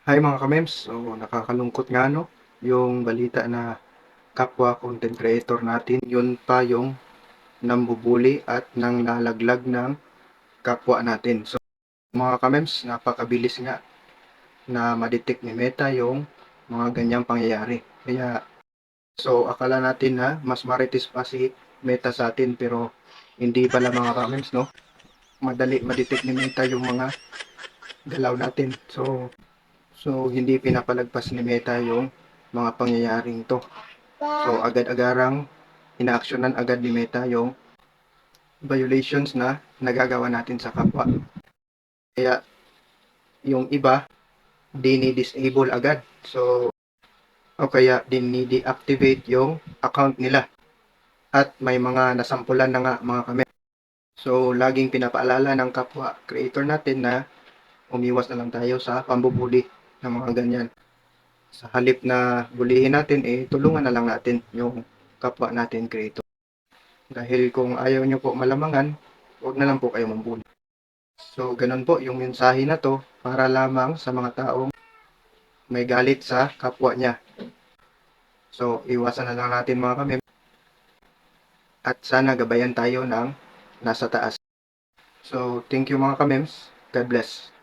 Hi mga kamems, so nakakalungkot nga no, yung balita na kapwa content creator natin, yun pa yung nambubuli at nang lalaglag ng kapwa natin. So mga kamems, napakabilis nga na ma-detect ni Meta yung mga ganyang pangyayari. Kaya so akala natin na mas marites pa si Meta sa atin pero hindi pala mga kamems no. Madali ma-detect ni Meta yung mga galaw natin. So hindi pinapalagpas ni Meta yung mga pangyayaring to. So agad-agarang inaaksyonan agad ni Meta yung violations na nagagawa natin sa kapwa. Kaya yung iba dini-disable agad. So o kaya dini-deactivate yung account nila. At may mga nasampulan na nga mga kami. So laging pinapaalala ng kapwa creator natin na umiwas na lang tayo sa pambubuli ng mga ganyan. Sa halip na bulihin natin, tulungan na lang natin yung kapwa natin creator. Dahil kung ayaw nyo po malamangan, huwag na lang po kayo mambuli. So, ganun po yung mensahe na to para lamang sa mga taong may galit sa kapwa niya. So, iwasan na lang natin mga kami at sana gabayan tayo ng nasa taas. So, thank you mga kamems. God bless.